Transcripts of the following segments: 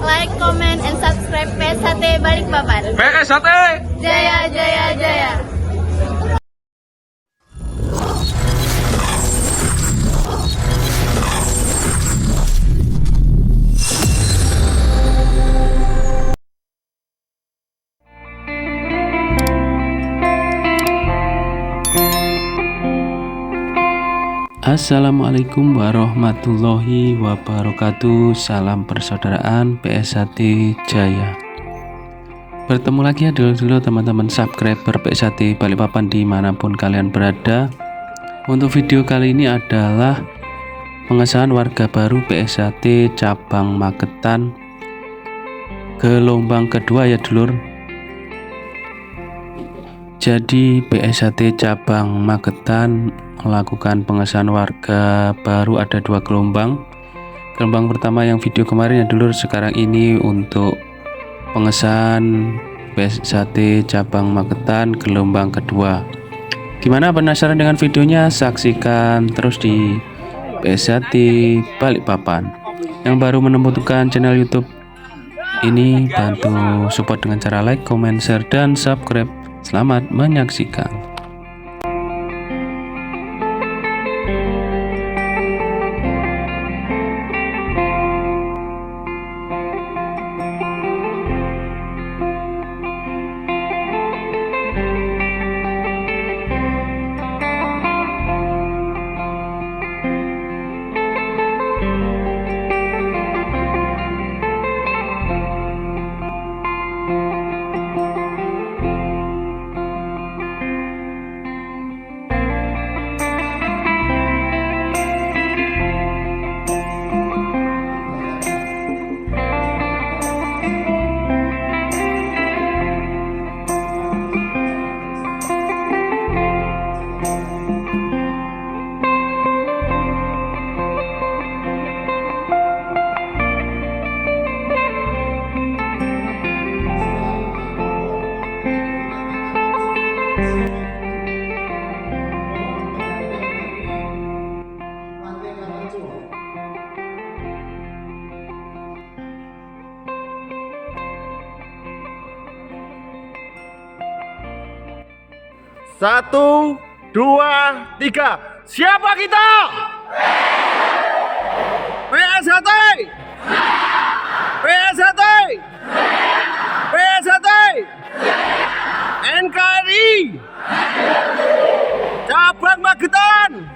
like, comment, and subscribe PSHT Balikpapan. PSHT Jaya, jaya, jaya. Assalamualaikum warahmatullahi wabarakatuh. Salam persaudaraan PSHT Jaya. Bertemu lagi ya dulu teman-teman subscriber PSHT Balikpapan dimanapun kalian berada. Untuk video kali ini adalah pengesahan warga baru PSHT cabang Magetan gelombang kedua ya dulur. Jadi PSHT cabang Magetan melakukan pengesahan warga baru ada 2 gelombang. Gelombang pertama yang video kemarin ya dulur, sekarang ini untuk pengesahan PSHT cabang Magetan gelombang kedua. Gimana, penasaran dengan videonya? Saksikan terus di PSHT Balikpapan. Yang baru menemukan channel YouTube ini, bantu support dengan cara like, comment, share, dan subscribe. Selamat menyaksikan. Satu, dua, tiga. Siapa kita? PSHT PSHT PSHT NKRI cabang Magetan.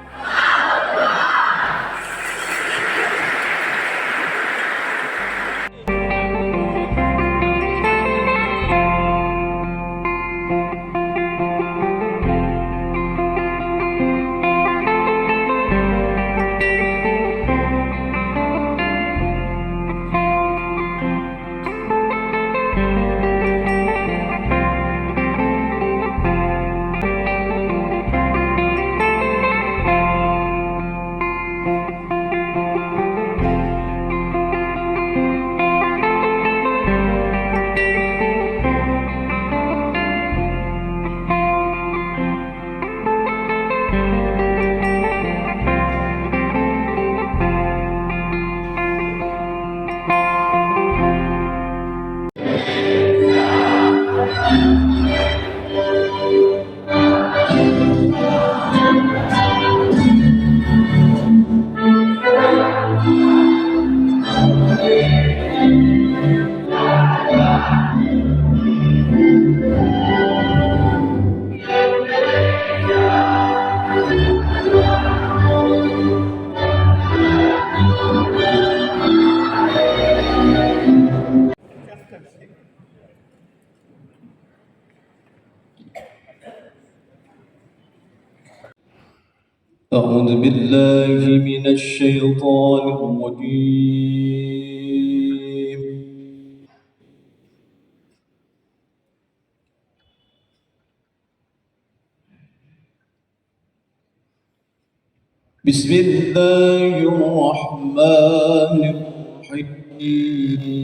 أعوذ بالله من الشيطان الرجيم. بسم الله الرحمن الرحيم.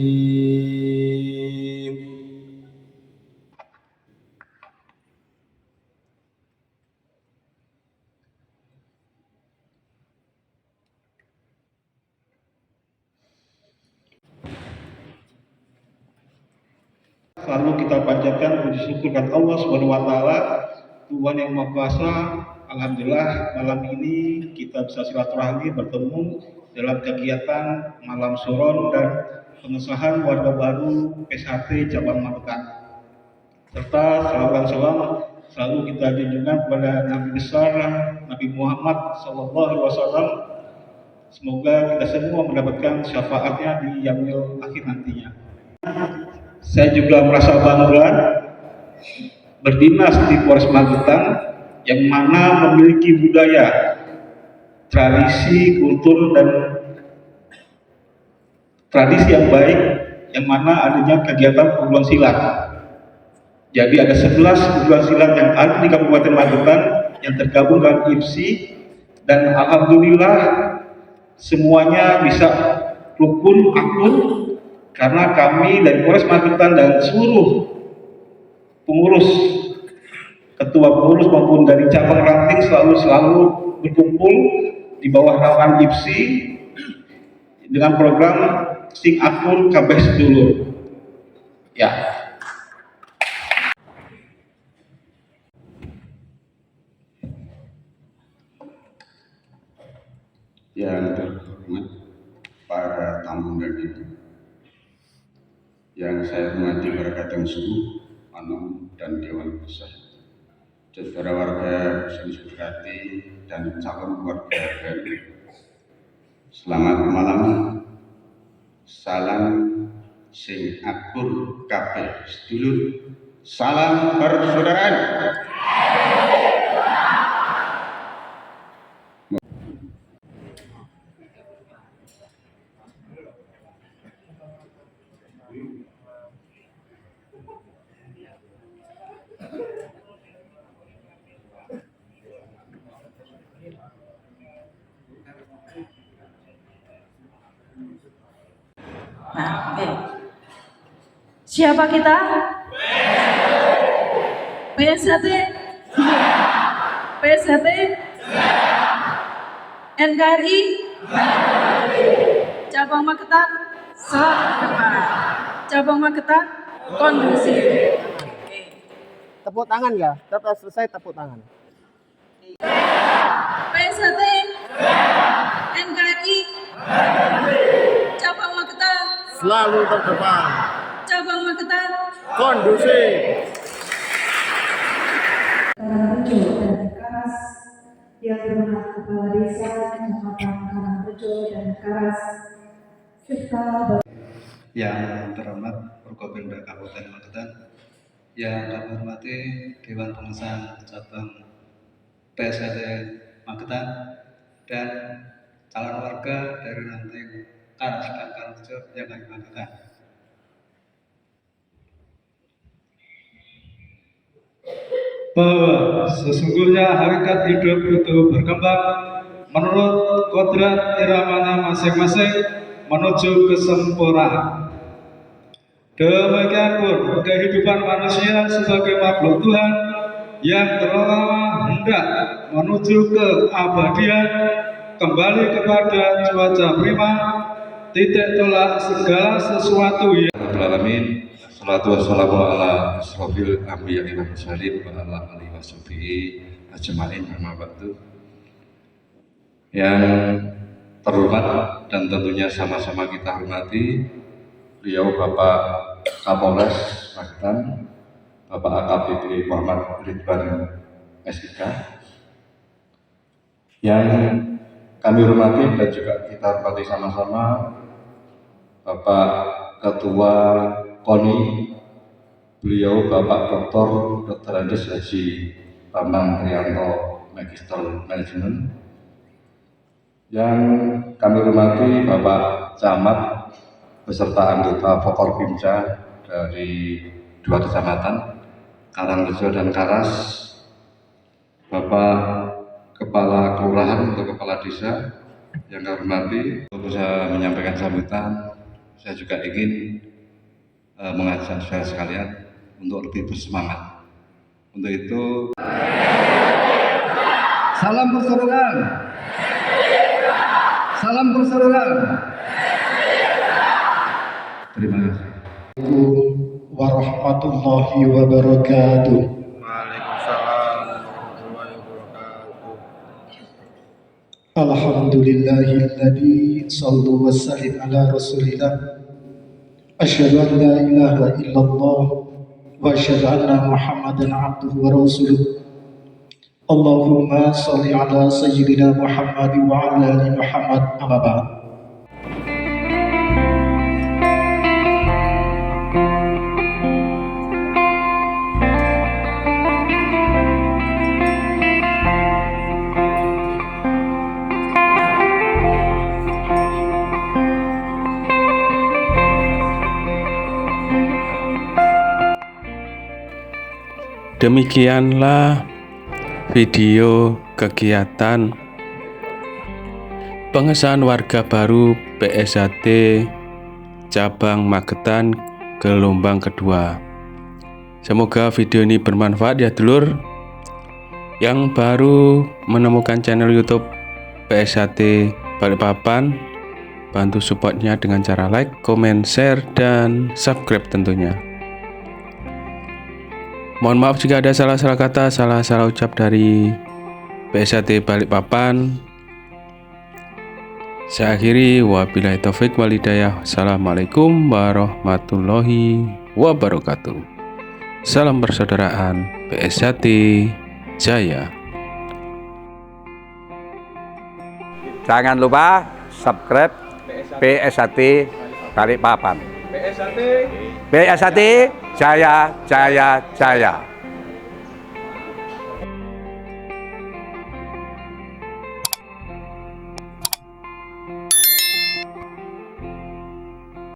selalu kita panjatkan puji syukur kepada Allah Subhanahu wa taala, Tuhan yang Maha Kuasa. Alhamdulillah malam ini kita bisa silaturahmi bertemu dalam kegiatan malam suron dan pengesahan warga baru PSHT cabang Magetan. Serta salawat salam selalu kita junjungan kepada Nabi besar Nabi Muhammad SAW. Semoga kita semua mendapatkan syafaatnya di yaumil akhir nantinya. Saya juga merasa bangga berdinas di Polres Magetan yang mana memiliki budaya, tradisi, kultur, dan tradisi yang baik, yang mana adanya kegiatan perguruan silat. Jadi ada 11 perguruan silat yang ada di Kabupaten Magetan yang tergabung dalam IPSI, dan alhamdulillah semuanya bisa rukun akur karena kami dari Polres Magetan dan seluruh pengurus, ketua pengurus maupun dari cabang ranting selalu berkumpul di bawah naungan IPSI dengan program Sing Akur Kabeh Sedulur. Ya. Yang terhormat para tamu undangan, yang saya hormati para kadang suku, Panom dan Dewan Besar, saudara warga Seni Subrati dan calon warga baru. Selamat malam, salam sing akur kabeh sedulur, salam persaudaraan. Nah, oke. Siapa kita? PSHT? PSHT? NKRI? Cabang Magetan? Selamat. Cabang Magetan? Kondusif. Tepuk tangan ya, setelah selesai tepuk tangan. PSHT? NKRI? Cabang Magetan? Selalu terdepan, Cabang Magetan? kondusif. Karangrejo dan Karas, yang berhormat Kepala Desa Kecamatan Karangrejo dan Karas, serta yang terhormat Forkopimda Kabupaten Magetan, yang kami hormati Dewan Pengesahan Cabang PSHT Magetan, dan calon warga dari Ranting, Karas dan Karangrejo yang kami banggakan. Bahwa sesungguhnya hakikat hidup itu berkembang menurut kodrat iramanya masing-masing menuju kesempurnaan. Demikian pun kehidupan manusia sebagai makhluk Tuhan yang terlama hendak menuju keabadian, kembali kepada cuaca prima, titik tolak segala sesuatu yang Alamin. Salatu wassalamu ala asrofil anbiya wal mursalin wa ala alihi washabihi ajmain, amma ba'du. Yang terhormat dan tentunya sama-sama kita hormati beliau Bapak Kapolres Magetan, Bapak AKBP Muhammad Ridwan SIK, yang kami hormati dan juga kita hormati sama-sama Bapak Ketua KONI, beliau Bapak Dr. Andes Haji Bambang Trianto, Magister Manajemen, yang kami hormati Bapak Camat beserta anggota Forkopimda dari dua kecamatan Karangrejo dan Karas, Bapak Kepala Kelurahan atau Kepala Desa yang kami hormati. Untuk saya menyampaikan sambutan, saya juga ingin mengajak saudara sekalian untuk lebih bersemangat. Untuk itu, salam persaudaraan, salam persaudaraan. Terima kasih. Warahmatullahi warahmatullahi wabarakatuh. Alhamdulillahilladzi sallu wa sallim ala rasulillah. Asyhadu an la ilaha illallah wa asyhadu anna Muhammadan abduhu wa rasuluh. Allahumma shalli ala sayyidina Muhammad wa ala ali Muhammad, amma ba'd. Demikianlah video kegiatan pengesahan warga baru PSHT cabang Magetan gelombang kedua. Semoga video ini bermanfaat ya dulur yang baru menemukan channel YouTube PSHT Balikpapan. Bantu supportnya dengan cara like, comment, share, dan subscribe tentunya. Mohon maaf jika ada salah-salah kata, salah-salah ucap dari PSHT Balikpapan. Saya akhiri, wabillahi taufik wal hidayah. Assalamualaikum warahmatullahi wabarakatuh. Salam persaudaraan PSHT Jaya. Jangan lupa subscribe PSHT Balikpapan. PSHT Jaya Jaya Jaya.